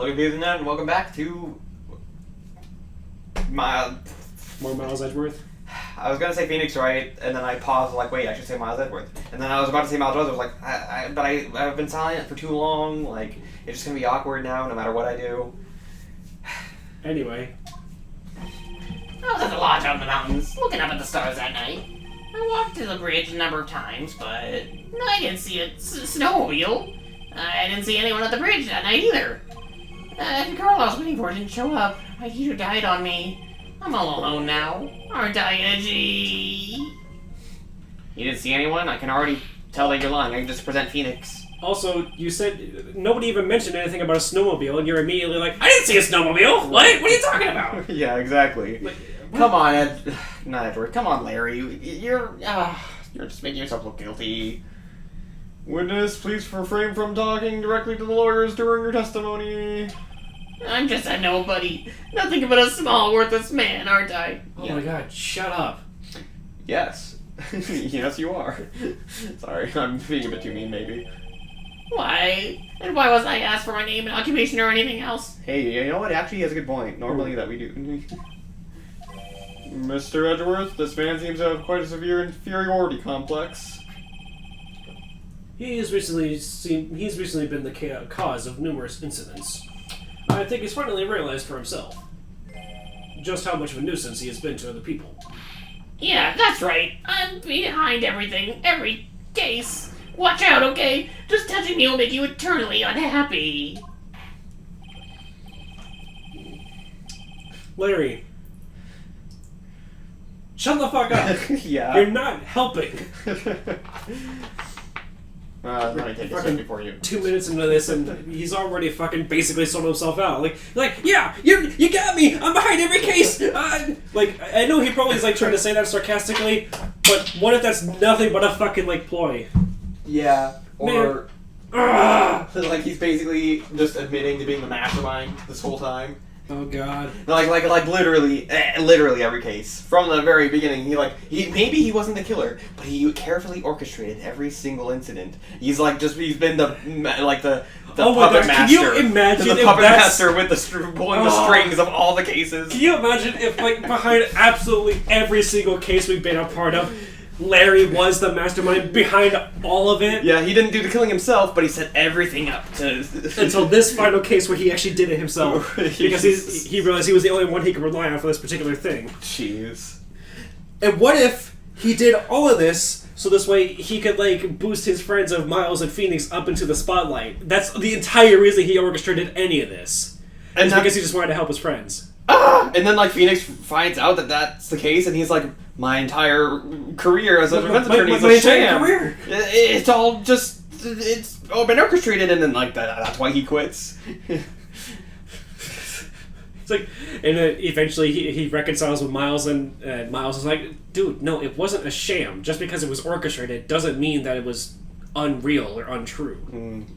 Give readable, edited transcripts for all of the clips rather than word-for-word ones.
Hello, good internet, and welcome back to my... More Miles Edgeworth? I was gonna say Phoenix Wright, and then I paused, like, wait, I should say Miles Edgeworth. And then I was about to say Miles Edgeworth, I was like, I've been silent for too long, like, it's just gonna be awkward now, no matter what I do. Anyway. I was at the lodge out in the mountains, looking up at the stars that night. I walked to the bridge a number of times, but I didn't see a snowmobile. I didn't see anyone at the bridge that night either. The girl I was waiting for didn't show up. My teacher died on me. I'm all alone now. Aren't I edgy? You didn't see anyone? I can already tell that you're lying. I can just present Phoenix. Also, you said nobody even mentioned anything about a snowmobile, and you're immediately like, I didn't see a snowmobile! What are you talking about? Yeah, exactly. Like, come on, not Edward. Come on, Larry. You're just making yourself look guilty. Witness, please refrain from talking directly to the lawyers during your testimony. I'm just a nobody. Nothing but a small, worthless man, aren't I? Oh my god, shut up. Yes. Yes, you are. Sorry, I'm being a bit too mean, maybe. Why? And why wasn't I asked for my name and occupation or anything else? Hey, you know what? Actually, he has a good point. Normally that we do. Mr. Edgeworth, this man seems to have quite a severe inferiority complex. He's recently been the cause of numerous incidents. I think he's finally realized for himself just how much of a nuisance he has been to other people. Yeah, that's right. I'm behind everything, every case. Watch out, okay? Just touching me will make you eternally unhappy. Larry, shut the fuck up. Yeah. You're not helping. Let me take a second before you. 2 minutes into this, and he's already fucking basically sold himself out. Like, yeah, you got me. I'm behind every case. Like, I know he probably is like trying to say that sarcastically, but what if that's nothing but a fucking like ploy? Yeah. Or like he's basically just admitting to being the mastermind this whole time. Oh god. Like literally every case from the very beginning. Maybe he wasn't the killer, but he carefully orchestrated every single incident. He's been the puppet master. Can you imagine the puppet master with pulling the strings of all the cases? Can you imagine if behind absolutely every single case we've been a part of, Larry was the mastermind behind all of it? Yeah, he didn't do the killing himself, but he set everything up to... Until this final case where he actually did it himself. Because he realized he was the only one he could rely on for this particular thing. Jeez. And what if he did all of this so this way he could, boost his friends of Miles and Phoenix up into the spotlight? That's the entire reason he orchestrated any of this. And it's because he just wanted to help his friends. And then, Phoenix finds out that that's the case, and he's like, my entire career as a defense attorney is a sham. Career. It's all just... It's all been orchestrated, and then, that's why he quits. It's like... And eventually he reconciles with Miles, and Miles is like, dude, no, it wasn't a sham. Just because it was orchestrated doesn't mean that it was unreal or untrue. Mm.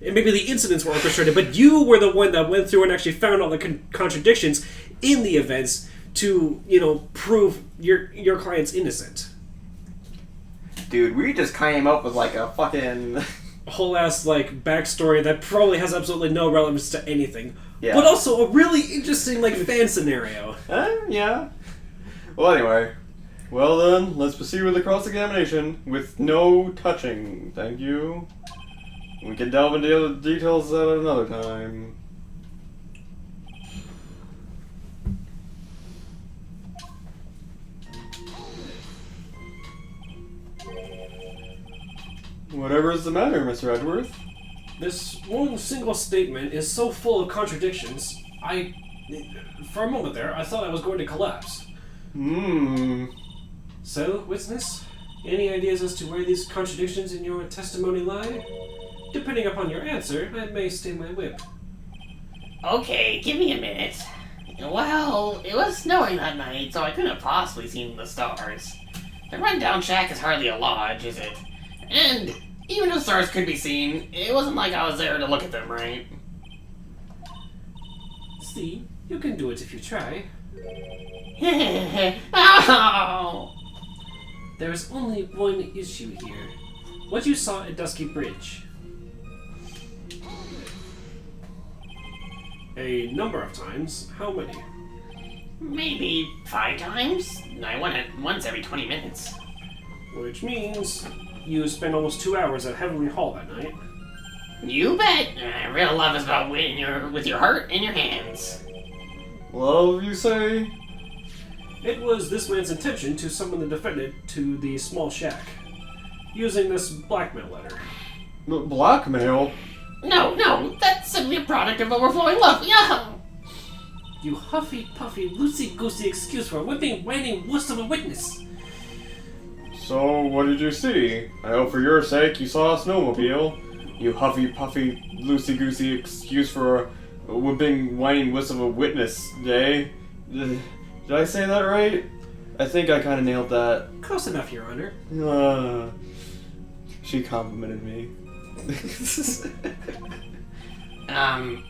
And maybe the incidents were orchestrated, but you were the one that went through and actually found all the contradictions in the events to, prove your client's innocent. Dude, we just came up with a fucking... A whole ass backstory that probably has absolutely no relevance to anything. Yeah. But also a really interesting fan scenario. Yeah. Well, anyway. Well then, let's proceed with the cross-examination with no touching. Thank you. We can delve into the other details at another time. Whatever's the matter, Mr. Edgeworth? This one single statement is so full of contradictions, for a moment there, I thought I was going to collapse. So, witness, any ideas as to where these contradictions in your testimony lie? Depending upon your answer, I may stay my whip. Okay, give me a minute. Well, it was snowing that night, so I couldn't have possibly seen the stars. The rundown shack is hardly a lodge, is it? And even if the stars could be seen, it wasn't like I was there to look at them, right? See, you can do it if you try. Oh! There is only one issue here. What you saw at Dusky Bridge. A number of times? How many? Maybe 5 times? I went it once every 20 minutes. Which means you spent almost 2 hours at Heavenly Hall that night. You bet. Real love is about winning with your heart in your hands. Love, you say? It was this man's intention to summon the defendant to the small shack, using this blackmail letter. Blackmail? No, that's simply a product of overflowing love. Yeah. You huffy-puffy, loosey-goosey excuse for a whipping, whining wuss of a witness. So, what did you see? I hope for your sake you saw a snowmobile. You huffy-puffy, loosey-goosey excuse for a whipping, whining wuss of a witness, eh? Did I say that right? I think I kind of nailed that. Close enough, Your Honor. She complimented me.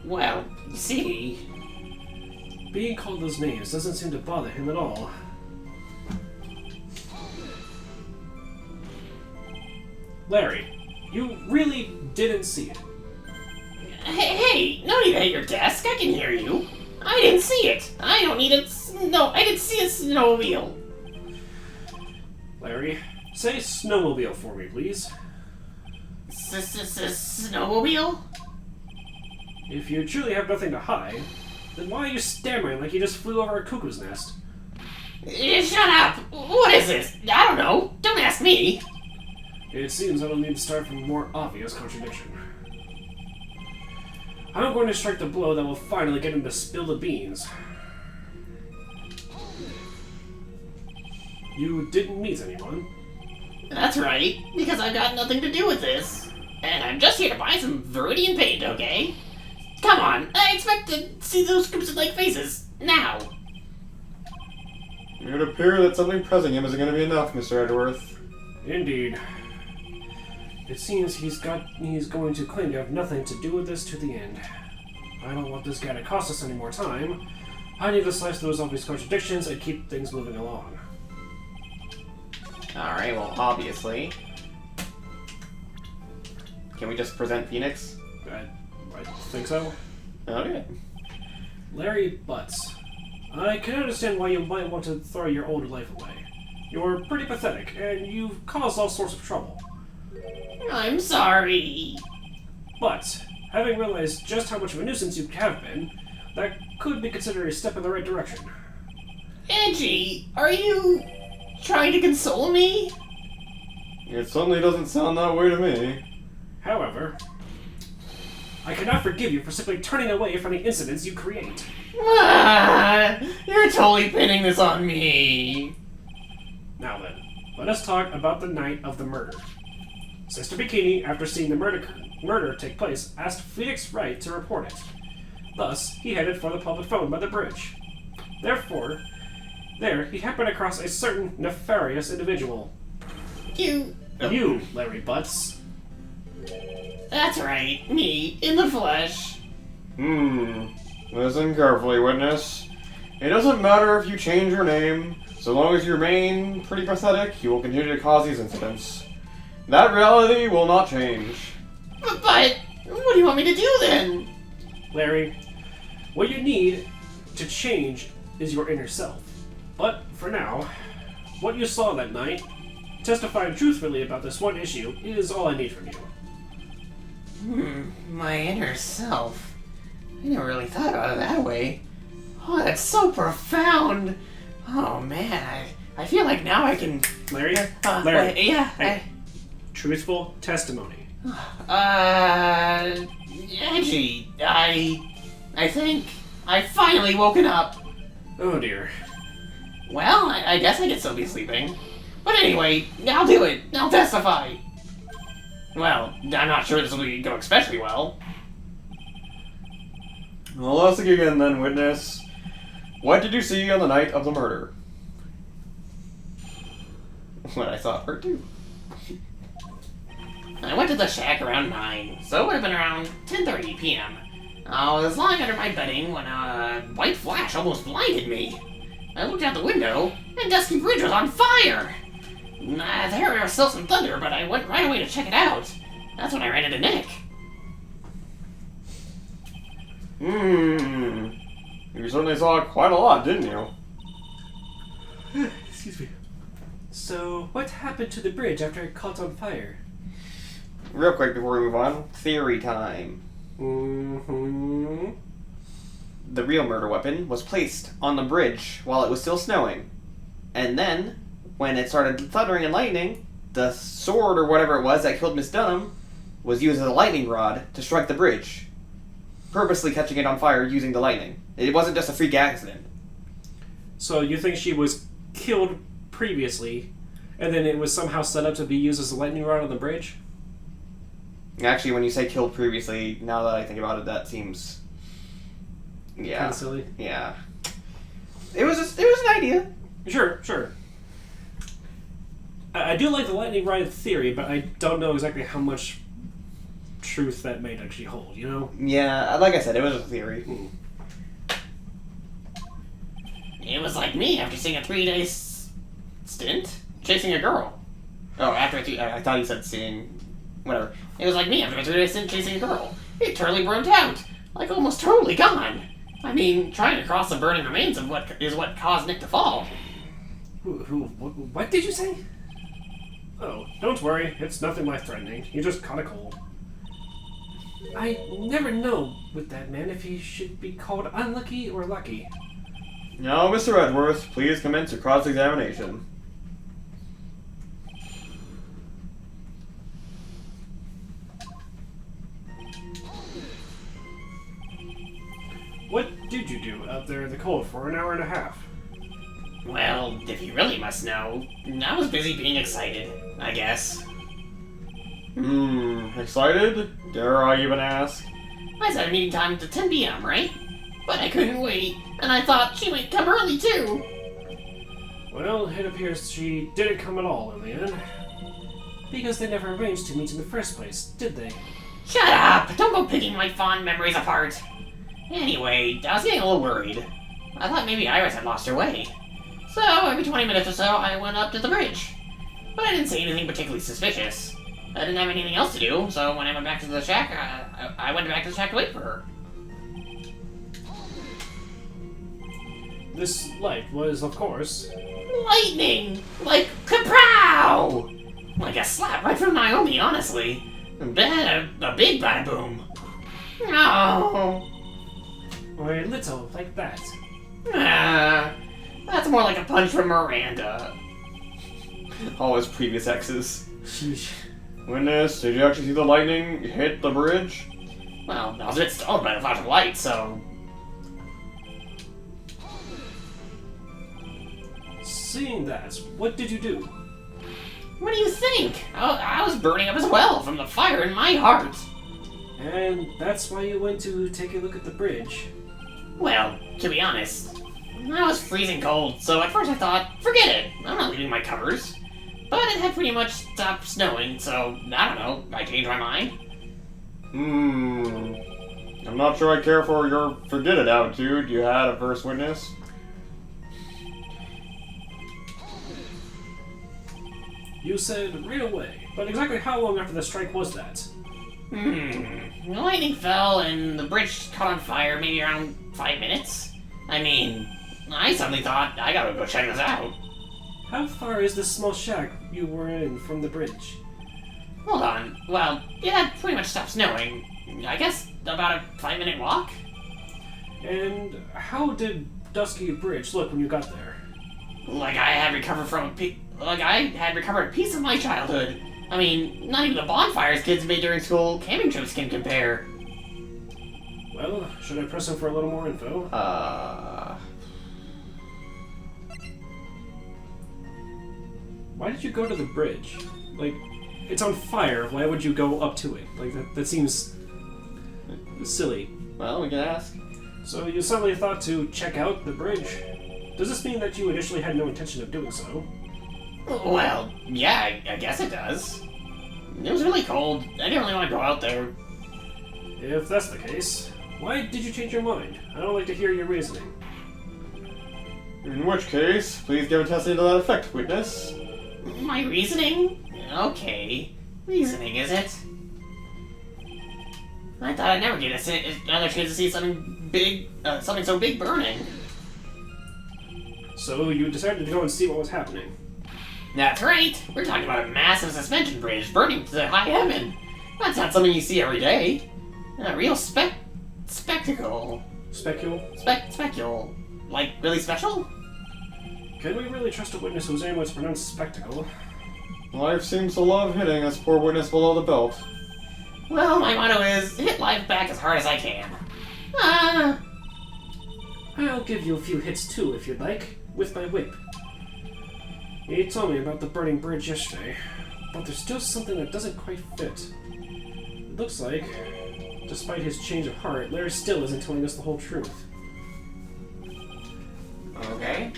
Well, see... Being called those names doesn't seem to bother him at all. Larry, you really didn't see it. Hey, no need to hit your desk. I can hear you. I didn't see it. I don't need it. No, I didn't see a snowmobile. Larry, say snowmobile for me, please. Snowmobile? If you truly have nothing to hide, then why are you stammering like you just flew over a cuckoo's nest? Shut up! What is this? I don't know. Don't ask me. It seems I don't need to start from a more obvious contradiction. I'm going to strike the blow that will finally get him to spill the beans. You didn't meet anyone. That's right, because I've got nothing to do with this. And I'm just here to buy some Viridian paint, okay? Come on, I expect to see those crimson-like faces, now. It would appear that something pressing him isn't going to be enough, Mr. Edgeworth. Indeed. It seems he's going to claim to have nothing to do with this to the end. I don't want this guy to cost us any more time. I need to slice those obvious contradictions and keep things moving along. Alright, well, obviously. Can we just present Phoenix? I think so. Okay. Larry Butts. I can understand why you might want to throw your older life away. You're pretty pathetic, and you've caused all sorts of trouble. I'm sorry. But, having realized just how much of a nuisance you have been, that could be considered a step in the right direction. Edgy, are you trying to console me? It certainly doesn't sound that way to me. However, I cannot forgive you for simply turning away from the incidents you create. You're totally pinning this on me. Now then, let us talk about the night of the murder. Sister Bikini, after seeing the murder take place, asked Phoenix Wright to report it. Thus, he headed for the public phone by the bridge. Therefore, there he happened across a certain nefarious individual. You, Larry Butts. That's right, me, in the flesh. Listen carefully, witness. It doesn't matter if you change your name. So long as you remain pretty pathetic, you will continue to cause these incidents. That reality will not change. But what do you want me to do then? Larry, what you need to change is your inner self. But for now, what you saw that night, testifying truthfully about this one issue, is all I need from you. My inner self. I never really thought about it that way. Oh, that's so profound. Oh man, I feel like now I can. Larry? Larry. Yeah. Hey. Truthful testimony. Edgy. I think I've finally woken up. Oh dear. Well, I guess I could still be sleeping. But anyway, I'll do it. I'll testify. Well, I'm not sure this will go especially well. Well, let's look again then, witness. What did you see on the night of the murder? What I saw her too. I went to the shack around 9, so it would have been around 10:30 p.m. I was lying under my bedding when a white flash almost blinded me. I looked out the window, and Dusky Bridge was on fire! There was still some thunder, but I went right away to check it out. That's when I ran into Nick. You certainly saw quite a lot, didn't you? Excuse me. So, what happened to the bridge after it caught on fire? Real quick before we move on, theory time. Mm-hmm. The real murder weapon was placed on the bridge while it was still snowing. And then, when it started thundering and lightning, the sword or whatever it was that killed Miss Dunham was used as a lightning rod to strike the bridge, purposely catching it on fire using the lightning. It wasn't just a freak accident. So you think she was killed previously, and then it was somehow set up to be used as a lightning rod on the bridge? Actually, when you say killed previously, now that I think about it, that seems... yeah. Kind of silly. Yeah. It was an idea. Sure. I do like the lightning rod theory, but I don't know exactly how much truth that may actually hold, you know? Yeah, like I said, it was a theory. It was like me after seeing a 3-day stint chasing a girl. Oh, after I thought you said seeing... whatever. It was like me after a 3-day stint chasing a girl. It totally burnt out. Like almost totally gone. I mean, trying to cross the burning remains of what caused Nick to fall. What did you say? Oh, don't worry. It's nothing life-threatening. You just caught a cold. I never know with that man if he should be called unlucky or lucky. Now, Mr. Edworth, please commence your cross-examination. What did you do out there in the cold for an hour and a half? Well, if you really must know, I was busy being excited, I guess. Excited? Dare I even ask? I set a meeting time to 10 p.m., right? But I couldn't wait, and I thought she might come early too. Well, it appears she didn't come at all in the end. Because they never arranged to meet in the first place, did they? Shut up! Don't go picking my fond memories apart. Anyway, I was getting a little worried. I thought maybe Iris had lost her way. So, every 20 minutes or so, I went up to the bridge. But I didn't see anything particularly suspicious. I didn't have anything else to do, so when I went back to the shack, I went back to the shack to wait for her. This light was, of course... Lightning! Like, kapow! Like a slap right from Naomi, honestly. A big bada boom. Oh. Or a little, like that. That's more like a punch from Miranda. All his previous exes. Sheesh. Witness, did you actually see the lightning hit the bridge? Well, I was a bit stalled by the flash of light, so... Seeing that, what did you do? What do you think? I was burning up as well from the fire in my heart. And that's why you went to take a look at the bridge. Well, to be honest, I was freezing cold, so at first I thought, forget it, I'm not leaving my covers. But it had pretty much stopped snowing, so, I don't know, I changed my mind. I'm not sure I care for your forget it attitude. You had a first witness. You said right away, but exactly how long after the strike was that? The lightning fell and the bridge caught on fire maybe around 5 minutes. I mean, I suddenly thought, I gotta go check this out. How far is this small shack you were in from the bridge? Hold on. Well, it had pretty much stopped snowing. I guess about a 5-minute walk? And how did Dusky Bridge look when you got there? Like I had recovered a piece of my childhood. I mean, not even the bonfires kids made during school camping trips can compare. Well, should I press him for a little more info? Why did you go to the bridge? Like, it's on fire. Why would you go up to it? Like, that seems silly. Well, we can ask. So you suddenly thought to check out the bridge. Does this mean that you initially had no intention of doing so? Well, yeah, I guess it does. It was really cold. I didn't really want to go out there. If that's the case, why did you change your mind? I don't like to hear your reasoning. In which case, please give a testimony to that effect, witness. My reasoning? Okay. Reasoning, is it? I thought I'd never get another chance to see something big, something so big burning. So you decided to go and see what was happening. That's right. We're talking about a massive suspension bridge burning to the high heaven. That's not something you see every day. A real spectacle. Spectacle. Like, really special? Can we really trust a witness whose name was pronounced spectacle? Life seems to love hitting us poor witness below the belt. Well, my motto is, hit life back as hard as I can. Ah! I'll give you a few hits too, if you'd like, with my whip. He told me about the burning bridge yesterday, but there's still something that doesn't quite fit. It looks like, despite his change of heart, Larry still isn't telling us the whole truth. Okay.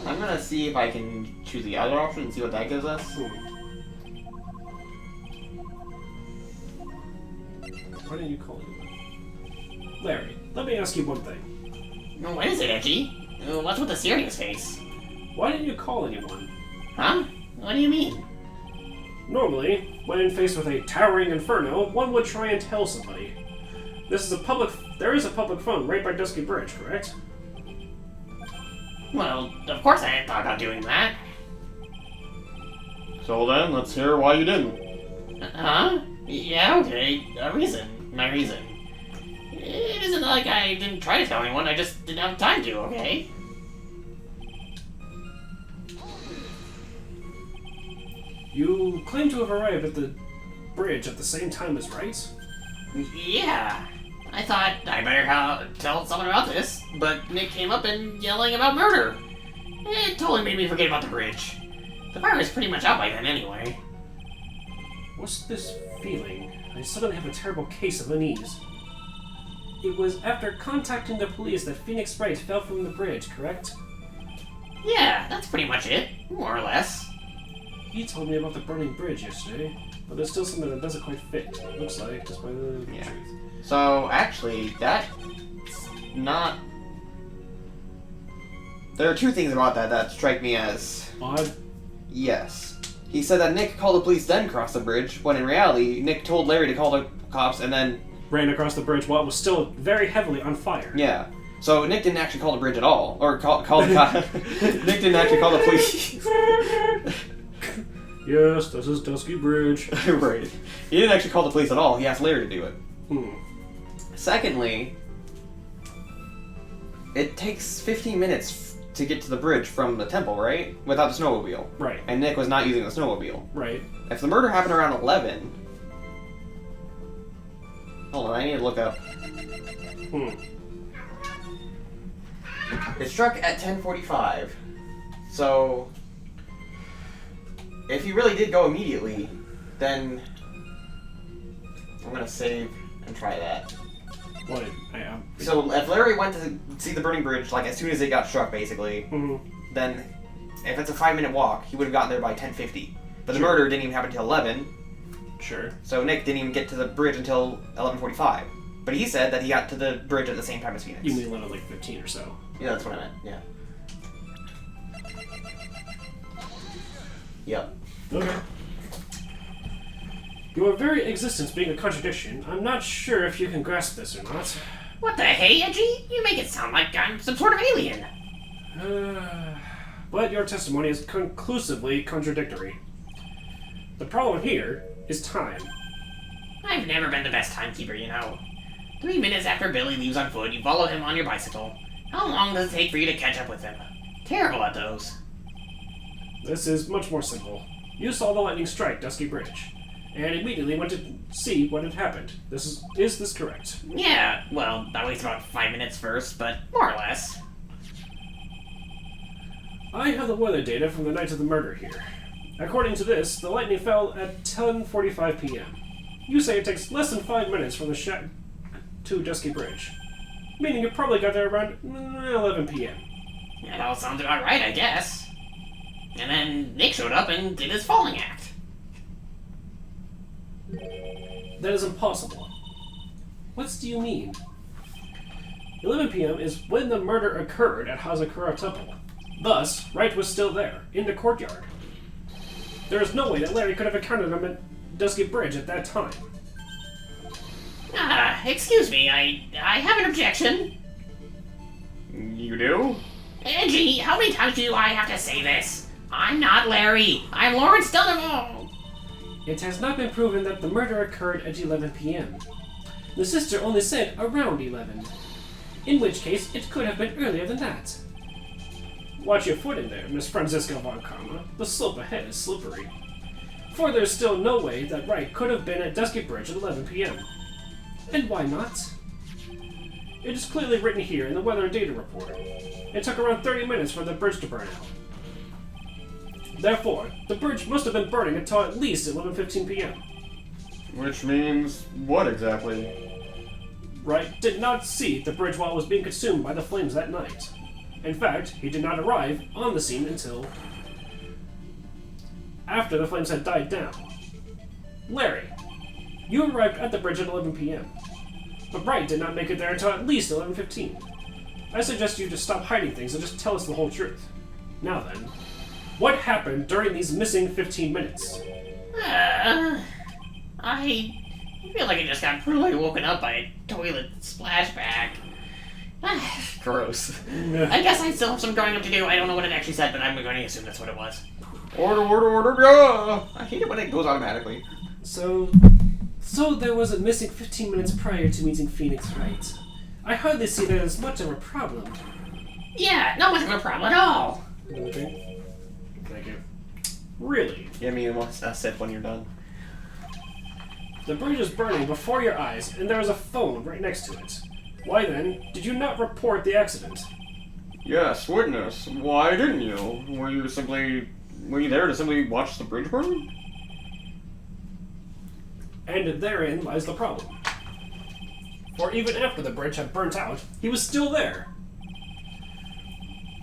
I'm gonna see if I can choose the other option and see what that gives us. Why didn't you call anyone? Larry, let me ask you one thing. What is it, Edgy? What's with the serious face? Why didn't you call anyone? Huh? What do you mean? Normally, when faced with a towering inferno, one would try and tell somebody. There is a public phone right by Dusky Bridge, correct? Well, of course I hadn't thought about doing that. So then, let's hear why you didn't. Huh? Yeah, okay. My reason. It isn't like I didn't try to tell anyone, I just didn't have time to, okay? You claim to have arrived at the bridge at the same time as Wright? Yeah. I thought I better tell someone about this, but Nick came up and yelling about murder. It totally made me forget about the bridge. The fire was pretty much out by then anyway. What's this feeling? I suddenly have a terrible case of unease. It was after contacting the police that Phoenix Wright fell from the bridge, correct? Yeah, that's pretty much it, more or less. He told me about the burning bridge yesterday, but there's still something that doesn't quite fit, it looks like, just by the truth. So, actually, that's not... There are two things about that strike me as... Odd? Yes. He said that Nick called the police then crossed the bridge, when in reality, Nick told Larry to call the cops and then... ran across the bridge while it was still very heavily on fire. Yeah. So Nick didn't actually call the bridge at all. Or call the cops. Nick didn't actually call the police. Yes, this is Dusky Bridge. Right. He didn't actually call the police at all. He asked Larry to do it. Secondly, it takes 15 minutes to get to the bridge from the temple, right? Without the snowmobile. Right. And Nick was not using the snowmobile. Right. If the murder happened around 11... Hold on, I need to look up. It struck at 10:45. So... if he really did go immediately, then... I'm gonna save and try that. What? So if Larry went to see the burning bridge, like as soon as it got struck, basically, then if it's a 5-minute walk, he would have gotten there by 10:50. But the murder didn't even happen until 11. Sure. So Nick didn't even get to the bridge until 11:45. But he said that he got to the bridge at the same time as Phoenix. You mean 11:15 or so? Yeah, that's what I meant. Yeah. Yep. Okay. Your very existence being a contradiction, I'm not sure if you can grasp this or not. What the hey, Edgy? You make it sound like I'm some sort of alien. But your testimony is conclusively contradictory. The problem here is time. I've never been the best timekeeper, you know. 3 minutes after Billy leaves on foot, you follow him on your bicycle. How long does it take for you to catch up with him? Terrible at those. This is much more simple. You saw the lightning strike Dusky Bridge, and immediately went to see what had happened. Is this correct? Yeah, well, that was about 5 minutes first, but more or less. I have the weather data from the night of the murder here. According to this, the lightning fell at 10:45 p.m. You say it takes less than 5 minutes from the shack to Dusky Bridge, meaning you probably got there around 11 p.m. That all sounds about right, I guess. And then Nick showed up and did his falling act. That is impossible. What do you mean? 11 p.m. is when the murder occurred at Hazakura Temple. Thus, Wright was still there, in the courtyard. There is no way that Larry could have encountered him Dusky Bridge at that time. Excuse me, I have an objection. You do? Edgy, how many times do I have to say this? I'm not Larry. I'm Lawrence Donovan. It has not been proven that the murder occurred at 11 p.m. The sister only said around 11. In which case, it could have been earlier than that. Watch your foot in there, Miss Franziska von Karma. The slope ahead is slippery. For there's still no way that Wright could have been at Dusky Bridge at 11 p.m. And why not? It is clearly written here in the weather and data report. It took around 30 minutes for the bridge to burn out. Therefore, the bridge must have been burning until at least 11:15 p.m. Which means what exactly? Wright did not see the bridge while it was being consumed by the flames that night. In fact, he did not arrive on the scene until after the flames had died down. Larry, you arrived at the bridge at 11 p.m., but Wright did not make it there until at least 11:15. I suggest you just stop hiding things and just tell us the whole truth. Now then, what happened during these missing 15 minutes? I feel like I just got brutally woken up by a toilet splashback. Gross. I guess I still have some growing up to do. I don't know what it actually said, but I'm going to assume that's what it was. Order, yeah! I hate it when it goes automatically. So there was a missing 15 minutes prior to meeting Phoenix Wright. I hardly see that as much of a problem. Yeah, not much of a problem at all. Okay. Thank you. Really? Give me a sip when you're done. The bridge is burning before your eyes, and there is a phone right next to it. Why then did you not report the accident? Yes, witness. Why didn't you? Were you there to simply watch the bridge burn? And therein lies the problem. For even after the bridge had burnt out, he was still there.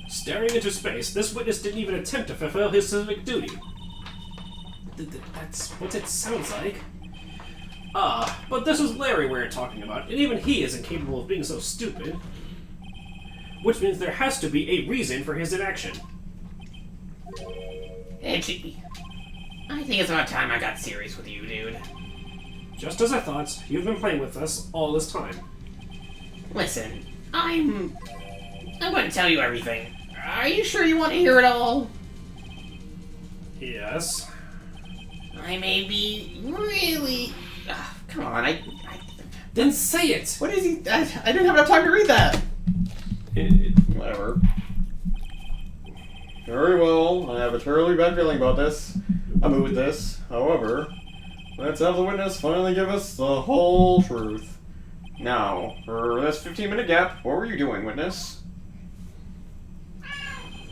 Staring into space, this witness didn't even attempt to fulfill his civic duty. That's what it sounds like. But this is Larry we're talking about, and even he isn't capable of being so stupid. Which means there has to be a reason for his inaction. Edgy. I think it's about time I got serious with you, dude. Just as I thought, you've been playing with us all this time. Listen, I'm going to tell you everything. Are you sure you want to hear it all? Yes. I may be really... come on, I... Then say it! What is he? I didn't have enough time to read that. Whatever. Very well. I have a terribly bad feeling about this. I'm good with this. However, let's have the witness finally give us the whole truth. Now, for this 15-minute gap, what were you doing, witness?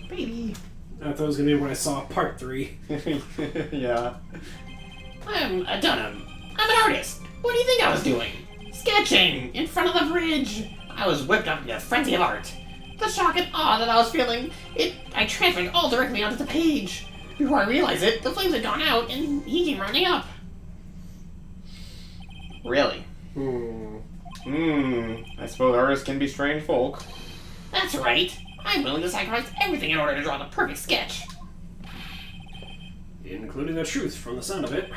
Baby. I thought it was going to be when I saw part 3. Yeah. I'm a Dunham. I'm an artist. What do you think I was doing? Sketching in front of the bridge. I was whipped up into a frenzy of art. The shock and awe that I was feeling, I transferred all directly onto the page. Before I realized it, the flames had gone out and he came running up. Really? I suppose artists can be strange folk. That's right. I'm willing to sacrifice everything in order to draw the perfect sketch. Including the truth from the sound of it.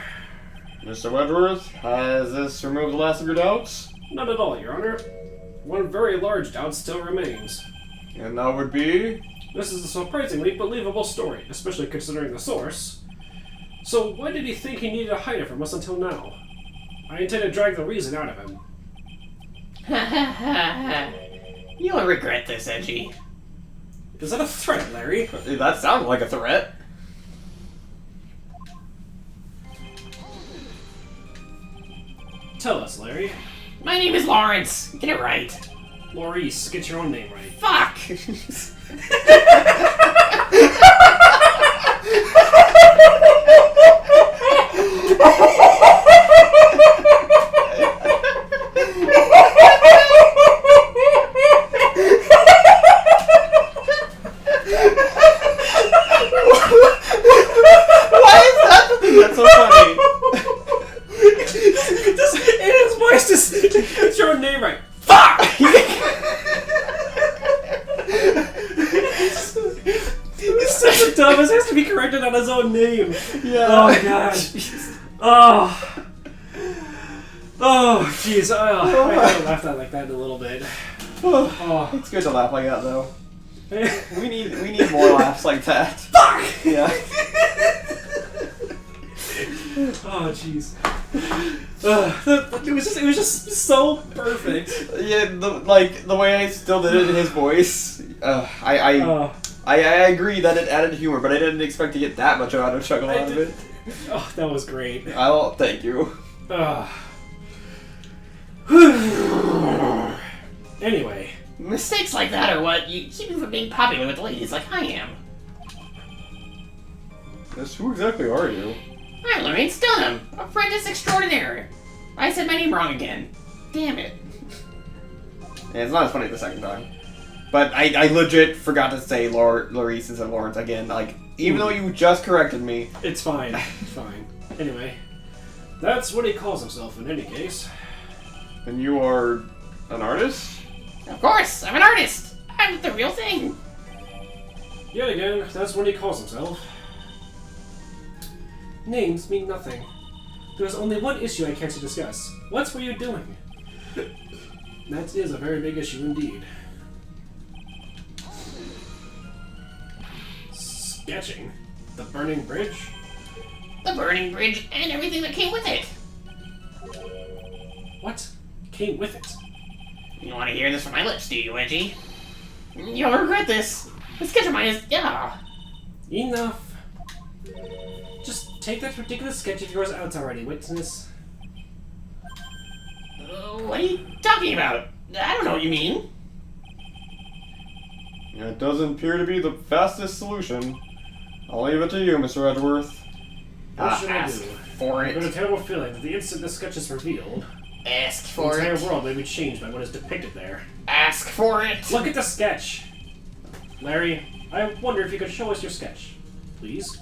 Mr. Wedgeworth, has this removed the last of your doubts? Not at all, Your Honor. One very large doubt still remains. And that would be? This is a surprisingly believable story, especially considering the source. So why did he think he needed to hide it from us until now? I intend to drag the reason out of him. You'll regret this, Edgy. Is that a threat, Larry? That sounded like a threat. Tell us, Larry. My name is Lawrence. Get it right. Maurice, get your own name right. Fuck! That's so funny. In his voice, just get your own name right. Fuck! He's such a dumbass. He has to be corrected on his own name. Yeah. Oh, God. Oh. Oh, jeez. I haven't laughed at like that in a little bit. Oh. It's good to laugh like that, though. We need more laughs like that. Fuck! Yeah. Oh, jeez. It was just so perfect. Yeah, the way I still did it in his voice. I agree that it added humor, but I didn't expect to get that much out of chuckle out of it. Oh, that was great. Thank you. Anyway. Mistakes like that are what you keep you from being popular with ladies like I am. Yes, who exactly are you? I'm Lorraine Stunham, apprentice extraordinaire. I said my name wrong again. Damn it. Yeah, it's not as funny the second time. But I legit forgot to say Larice instead of Lawrence again. Like, even though you just corrected me. It's fine. It's fine. Anyway, that's what he calls himself in any case. And you are an artist? Of course, I'm an artist. I'm the real thing. Yet again, that's what he calls himself. Names mean nothing. There's only one issue I care to discuss. What were you doing? That is a very big issue indeed. Sketching? The burning bridge? The burning bridge and everything that came with it. What came with it? You want to hear this from my lips, do you, Edgy? You'll regret this. The sketch of mine is... yeah. Enough. Just take that ridiculous sketch of yours out already, witness. What are you talking about? I don't know what you mean. It doesn't appear to be the fastest solution. I'll leave it to you, Mr. Edgeworth. What should I Ask do? for I've got a it. terrible feeling that the instant the sketch is revealed, Ask the for entire it. world may be changed by what is depicted there. Ask for it. Look at the sketch! Larry, I wonder if you could show us your sketch. Please?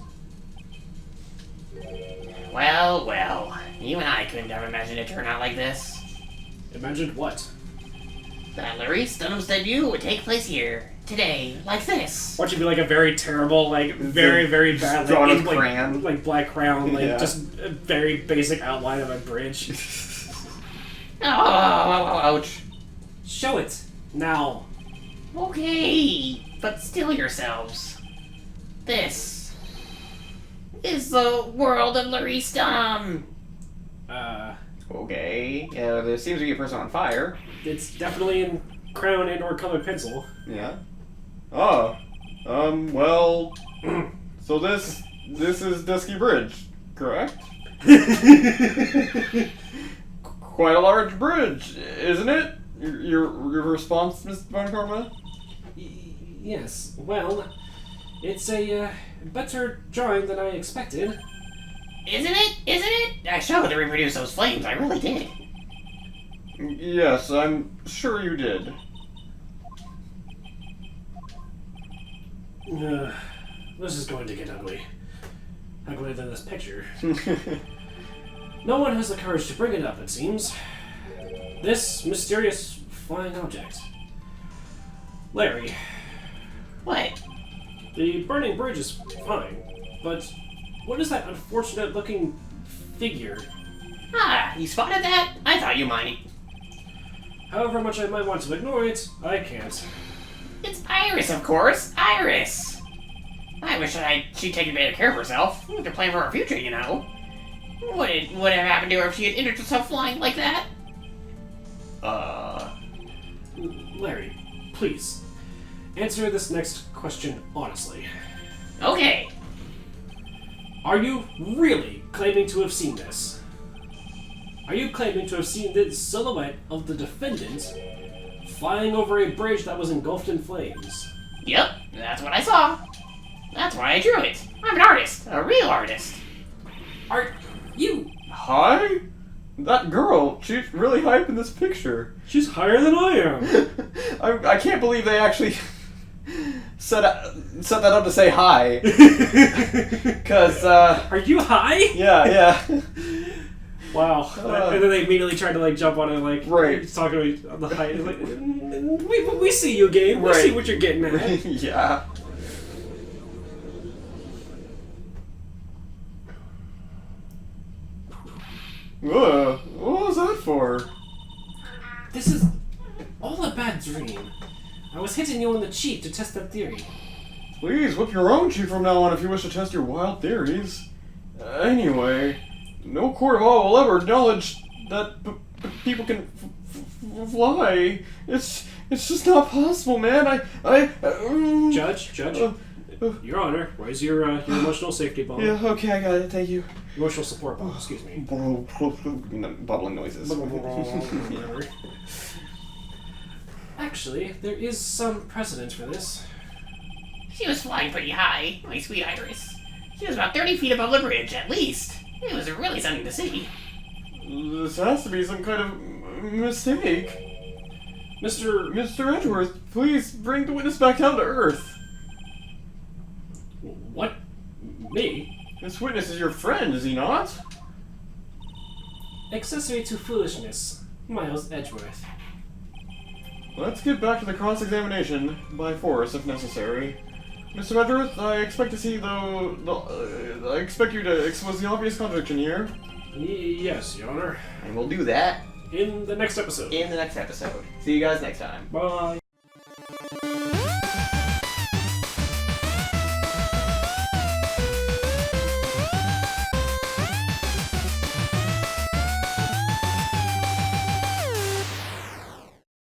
Well, well. You and I couldn't have imagined it turn out like this. Imagined what? That Larice Dunham's debut would take place here, today, like this. Watch it be like a very terrible, like, very, very bad, Drawn like, with crayon. like black crown, like, Yeah. just a very basic outline of a bridge. Oh, ouch. Show it! Now. Okay, but still yourselves. This is the world of Larice Dunham. Okay. Yeah, there seems to be a person on fire. It's definitely in crown and or colored pencil. Yeah. Oh. Well. So this is Dusky Bridge, correct? Quite a large bridge, isn't it? Your response, Miss Von Karma? Yes, well, it's a better drawing than I expected. Isn't it? Isn't it? I showed to reproduce those flames, I really did. Yes, I'm sure you did. This is going to get ugly. Uglier than this picture. No one has the courage to bring it up, it seems. This mysterious flying object. Larry, What? the burning bridge is fine, but what is that unfortunate looking figure? Ah, you spotted that? I thought you might. However much I might want to ignore it, I can't. It's Iris, of course. Iris. I wish she'd taken better care of herself. To plan for her future, you know. What would have happened to her if she had injured herself flying like that? Larry, please, answer this next question honestly. Okay. Are you really claiming to have seen this? Are you claiming to have seen the silhouette of the defendant flying over a bridge that was engulfed in flames? Yep, that's what I saw. That's why I drew it. I'm an artist, a real artist. Are you? Hi? That girl, she's really hype in this picture. She's higher than I am. I can't believe they actually set that up to say hi. Cause Are you high? yeah. Wow. And then they immediately tried to like jump on it, like Right. talking about the height. Like, we see you, Gabe. We Right. see what you're getting at. Yeah. What was that for? This is all a bad dream. I was hitting you on the cheek to test that theory. Please, whip your own cheek from now on if you wish to test your wild theories. Anyway, no court of law will ever acknowledge that people can fly. It's just not possible, man. Judge, Your Honor, where's your emotional safety bomb? Yeah, okay, I got it. Thank you. Emotional support bomb, excuse me. Bubbling noises. Actually, there is some precedent for this. She was flying pretty high, my sweet Iris. She was about 30 feet above the bridge, at least. It was really something to see. This has to be some kind of mistake. Mr. Edgeworth, please bring the witness back down to earth. What? Me? This witness is your friend, is he not? Accessory to foolishness, Miles Edgeworth. Let's get back to the cross-examination, by force if necessary. Mr. Edgeworth, I expect to see I expect you to expose the obvious contradiction here. Yes, Your Honor. And we'll do that in the next episode. See you guys next time. Bye.